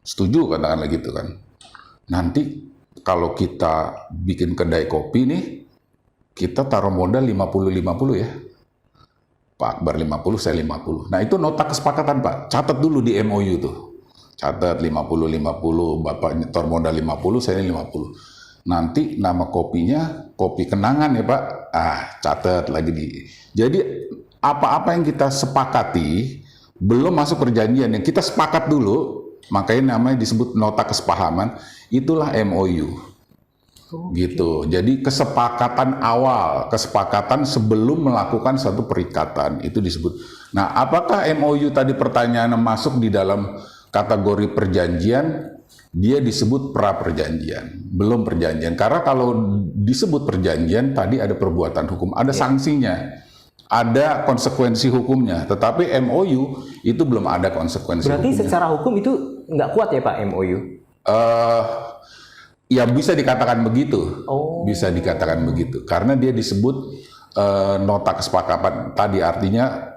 Setuju katakanlah gitu kan. Nanti kalau kita bikin kedai kopi nih, kita taruh modal 50-50 ya. Pak Akbar 50, saya 50. Nah itu nota kesepakatan Pak. Catat dulu di MOU tuh. Catat 50-50, Bapak nyetor modal 50, saya 50. Nanti nama kopinya, kopi kenangan ya Pak. Catat lagi di. Jadi apa-apa yang kita sepakati, belum masuk perjanjian, yang kita sepakat dulu, makanya namanya disebut nota kesepahaman, itulah MOU. Gitu. Jadi kesepakatan awal, kesepakatan sebelum melakukan satu perikatan itu disebut. Nah, apakah MOU tadi pertanyaannya masuk di dalam kategori perjanjian? Dia disebut pra perjanjian, belum perjanjian. Karena kalau disebut perjanjian tadi ada perbuatan hukum, ada sanksinya, ada konsekuensi hukumnya. Tetapi MOU itu belum ada konsekuensi. Berarti hukumnya. secara hukum itu nggak kuat ya Pak MOU? Ya bisa dikatakan begitu, bisa dikatakan begitu, karena dia disebut nota kesepakatan tadi, artinya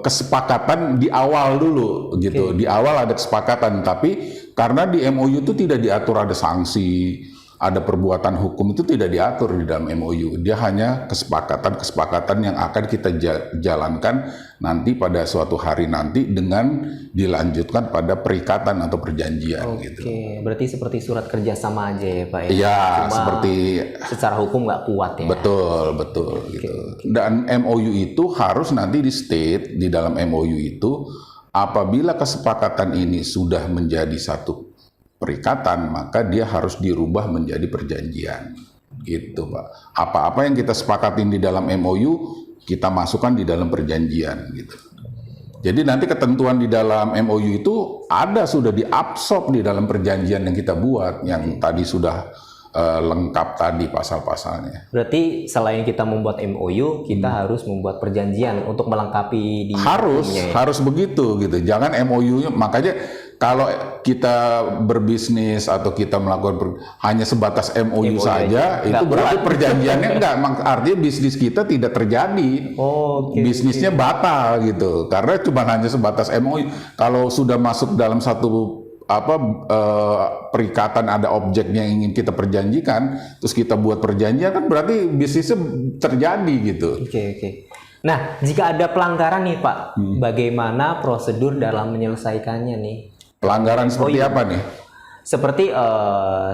kesepakatan di awal dulu, gitu. Di awal ada kesepakatan, tapi karena di MOU itu tidak diatur ada sanksi, ada perbuatan hukum, itu tidak diatur di dalam MOU. Dia hanya kesepakatan yang akan kita jalankan nanti pada suatu hari nanti dengan dilanjutkan pada perikatan atau perjanjian. Gitu. Oke, berarti seperti surat kerjasama aja ya Pak ya? Iya, Cuma seperti secara hukum nggak kuat ya? betul gitu. Dan MOU itu harus nanti di state di dalam MOU itu apabila kesepakatan ini sudah menjadi satu perikatan, maka dia harus dirubah menjadi perjanjian. Gitu, Pak. Apa-apa yang kita sepakatin di dalam MOU, kita masukkan di dalam perjanjian gitu. Jadi nanti ketentuan di dalam MOU itu sudah diabsorb di dalam perjanjian yang kita buat, yang tadi sudah lengkap tadi pasal-pasalnya. Berarti selain kita membuat MOU, kita harus membuat perjanjian untuk melengkapi di hukumnya ya? Harus begitu gitu. Jangan MOU-nya, makanya kalau kita berbisnis atau kita melakukan hanya sebatas MOU saja, itu berarti perjanjiannya enggak, artinya bisnis kita tidak terjadi. Bisnisnya batal gitu. Karena cuma hanya sebatas MOU. Kalau sudah masuk dalam satu perikatan, ada objeknya yang ingin kita perjanjikan, terus kita buat perjanjian, kan berarti bisnisnya terjadi gitu. Oke. Nah, jika ada pelanggaran nih Pak, bagaimana prosedur dalam menyelesaikannya nih? Pelanggaran seperti apa nih? Seperti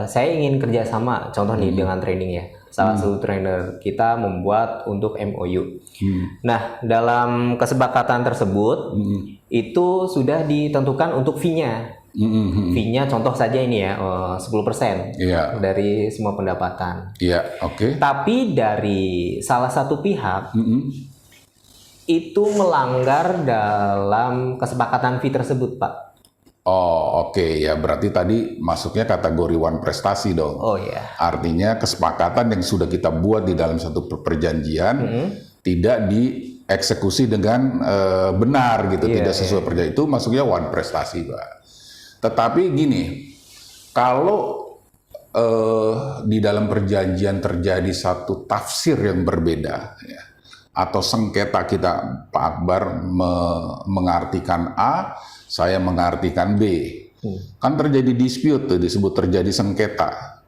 saya ingin kerjasama, contoh nih dengan training ya. Salah satu trainer kita membuat untuk MOU. Nah, dalam kesepakatan tersebut itu sudah ditentukan untuk fee-nya. Fee-nya contoh saja ini ya, 10% dari semua pendapatan. Iya, oke. Tapi dari salah satu pihak itu melanggar dalam kesepakatan fee tersebut, Pak. Oh, oke ya, berarti tadi masuknya kategori one prestasi dong. Oh ya. Artinya kesepakatan yang sudah kita buat di dalam satu perjanjian tidak dieksekusi dengan benar gitu, Iya, tidak sesuai perjanjian, itu masuknya one prestasi, Pak. Tetapi gini, kalau di dalam perjanjian terjadi satu tafsir yang berbeda, ya, atau sengketa kita, Pak Akbar mengartikan A, saya mengartikan B. Kan terjadi dispute tuh, disebut terjadi sengketa.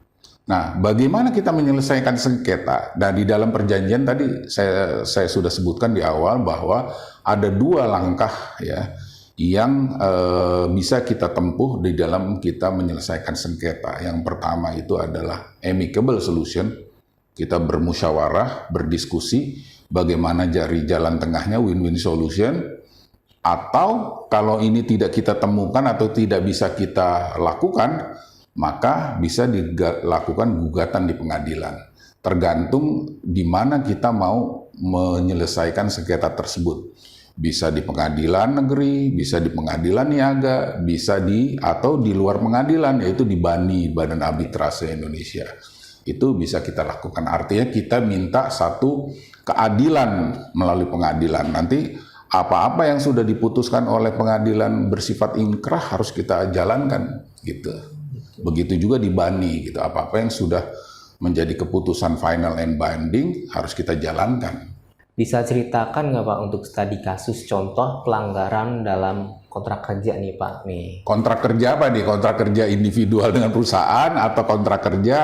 Nah, bagaimana kita menyelesaikan sengketa? Dan di dalam perjanjian tadi saya sudah sebutkan di awal bahwa ada 2 langkah ya yang bisa kita tempuh di dalam kita menyelesaikan sengketa. Yang pertama itu adalah amicable solution. Kita bermusyawarah, berdiskusi bagaimana cari jalan tengahnya, win-win solution. Atau kalau ini tidak kita temukan atau tidak bisa kita lakukan, maka bisa dilakukan gugatan di pengadilan. Tergantung di mana kita mau menyelesaikan sengketa tersebut. Bisa di pengadilan negeri, bisa di pengadilan niaga, bisa atau di luar pengadilan, yaitu di BANI, Badan Arbitrase Indonesia. Itu bisa kita lakukan. Artinya kita minta satu keadilan melalui pengadilan. Nanti apa-apa yang sudah diputuskan oleh pengadilan bersifat inkrah harus kita jalankan gitu. Begitu juga di BANI gitu. Apa-apa yang sudah menjadi keputusan final and binding harus kita jalankan. Bisa ceritakan nggak Pak untuk studi kasus contoh pelanggaran dalam kontrak kerja nih Pak? Kontrak kerja apa nih? Kontrak kerja individual dengan perusahaan atau kontrak kerja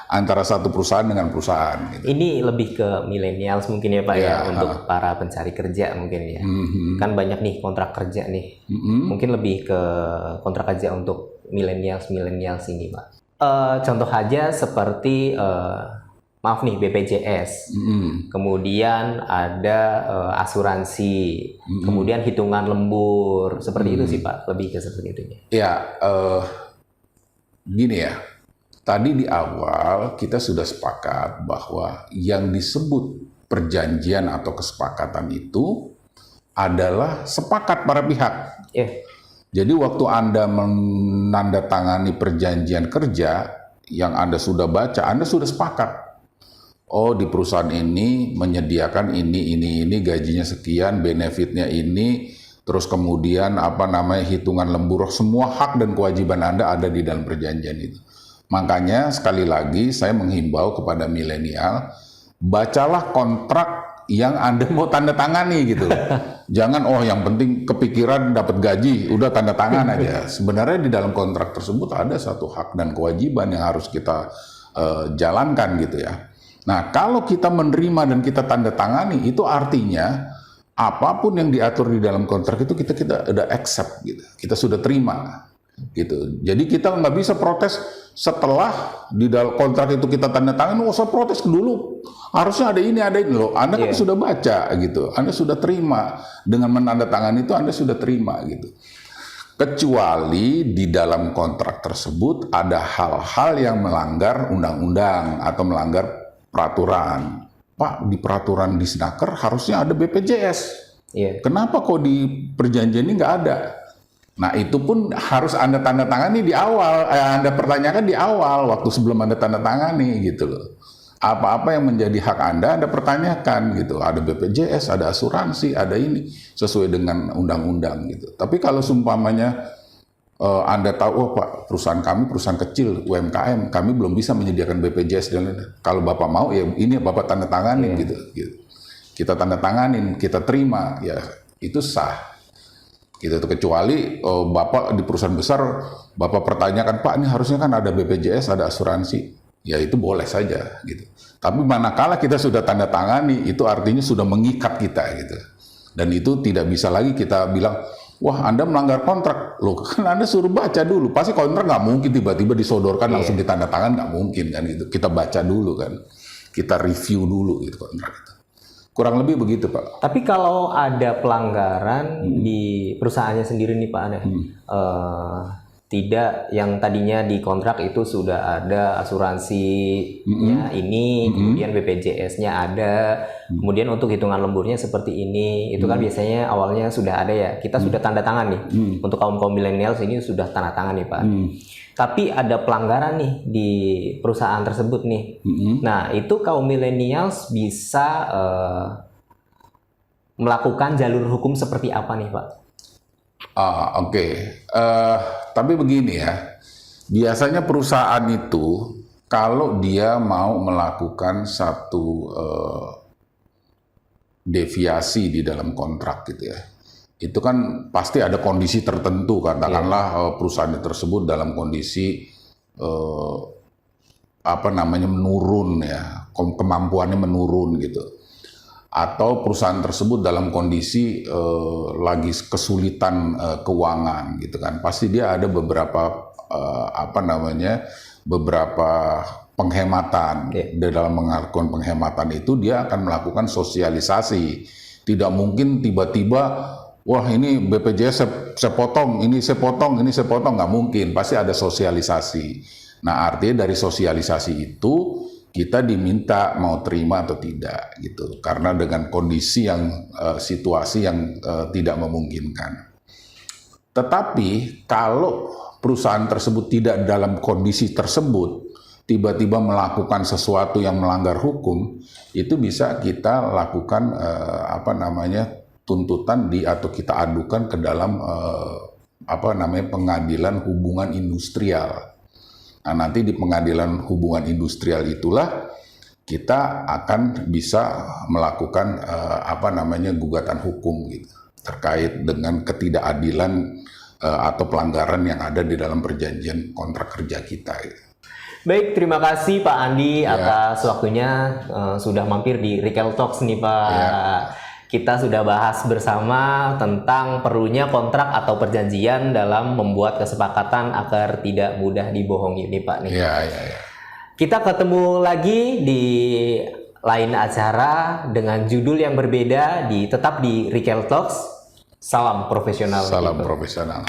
antara satu perusahaan dengan perusahaan? Gitu. Ini lebih ke millennials mungkin ya Pak ya, untuk para pencari kerja mungkin ya. Kan banyak nih kontrak kerja nih. Mungkin lebih ke kontrak kerja untuk millennials ini Pak. Contoh aja seperti maaf nih BPJS, kemudian ada asuransi, kemudian hitungan lembur, seperti itu sih Pak, lebih ke seperti itu. Ya, gini ya, tadi di awal kita sudah sepakat bahwa yang disebut perjanjian atau kesepakatan itu adalah sepakat para pihak. Jadi waktu Anda menandatangani perjanjian kerja yang Anda sudah baca, Anda sudah sepakat. Oh, di perusahaan ini menyediakan ini, gajinya sekian, benefitnya ini, terus kemudian hitungan lembur, semua hak dan kewajiban Anda ada di dalam perjanjian itu. Makanya sekali lagi saya menghimbau kepada milenial, bacalah kontrak yang Anda mau tanda tangani gitu. Jangan yang penting kepikiran dapat gaji, udah tanda tangan aja. Sebenarnya di dalam kontrak tersebut ada satu hak dan kewajiban yang harus kita jalankan gitu ya. Nah, kalau kita menerima dan kita tanda tangani, itu artinya apapun yang diatur di dalam kontrak itu kita udah accept gitu. Kita sudah terima gitu. Jadi kita nggak bisa protes setelah di dalam kontrak itu kita tanda tangan. Saya protes dulu. Harusnya ada ini loh. Anda kan sudah baca gitu. Anda sudah terima dengan menandatangani itu, Anda sudah terima gitu. Kecuali di dalam kontrak tersebut ada hal-hal yang melanggar undang-undang atau melanggar peraturan. Pak, di peraturan di Snaker harusnya ada BPJS. Kenapa kok di perjanjian ini nggak ada? Nah, itu pun harus Anda tanda tangani di awal, Anda pertanyakan di awal, waktu sebelum Anda tanda tangani gitu loh. Apa-apa yang menjadi hak Anda pertanyakan gitu. Ada BPJS, ada asuransi, ada ini, sesuai dengan undang-undang gitu. Tapi kalau seumpamanya Anda tahu, Pak, perusahaan kami perusahaan kecil, UMKM, kami belum bisa menyediakan BPJS dan lain-lain. Kalau Bapak mau, ya ini Bapak tanda tanganin gitu. Kita tanda tanganin, kita terima, ya itu sah. Gitu. Kecuali Bapak di perusahaan besar, Bapak pertanyakan, Pak, ini harusnya kan ada BPJS, ada asuransi. Ya itu boleh saja gitu. Tapi manakala kita sudah tanda tangani, itu artinya sudah mengikat kita gitu. Dan itu tidak bisa lagi kita bilang, wah Anda melanggar kontrak. Loh kan Anda suruh baca dulu. Pasti kontrak nggak mungkin tiba-tiba disodorkan langsung ditanda tangan, nggak mungkin kan gitu. Kita baca dulu kan. Kita review dulu gitu kontrak itu. Kurang lebih begitu Pak. Tapi kalau ada pelanggaran di perusahaannya sendiri nih Pak, Tidak, yang tadinya di kontrak itu sudah ada asuransinya ini, kemudian BPJS-nya ada, kemudian untuk hitungan lemburnya seperti ini, itu kan biasanya awalnya sudah ada ya. Kita sudah tanda tangan nih, untuk kaum milenials ini sudah tanda tangan nih Pak. Tapi ada pelanggaran nih di perusahaan tersebut nih. Nah, itu kaum milenials bisa melakukan jalur hukum seperti apa nih Pak? Oke. Tapi begini ya, biasanya perusahaan itu kalau dia mau melakukan satu deviasi di dalam kontrak gitu ya, itu kan pasti ada kondisi tertentu, katakanlah perusahaan tersebut dalam kondisi menurun ya, kemampuannya menurun gitu. Atau perusahaan tersebut dalam kondisi lagi kesulitan keuangan gitu kan, pasti dia ada beberapa beberapa penghematan. Di dalam melakukan penghematan itu dia akan melakukan sosialisasi. Tidak mungkin tiba-tiba wah ini BPJS saya potong, ini saya potong, ini saya potong, nggak mungkin, pasti ada sosialisasi. Nah, artinya dari sosialisasi itu kita diminta mau terima atau tidak gitu, karena dengan kondisi yang situasi yang tidak memungkinkan. Tetapi kalau perusahaan tersebut tidak dalam kondisi tersebut, tiba-tiba melakukan sesuatu yang melanggar hukum, itu bisa kita lakukan tuntutan atau kita adukan ke dalam pengadilan hubungan industrial. Nah, nanti di pengadilan hubungan industrial itulah kita akan bisa melakukan gugatan hukum gitu, terkait dengan ketidakadilan atau pelanggaran yang ada di dalam perjanjian kontrak kerja kita gitu. Baik, terima kasih Pak Andi atas waktunya, sudah mampir di Rikel Talks nih Pak. Kita sudah bahas bersama tentang perlunya kontrak atau perjanjian dalam membuat kesepakatan agar tidak mudah dibohongi nih Pak nih. Kita ketemu lagi di lain acara dengan judul yang berbeda tetap di Rikel Talks. Salam profesional. Salam profesional.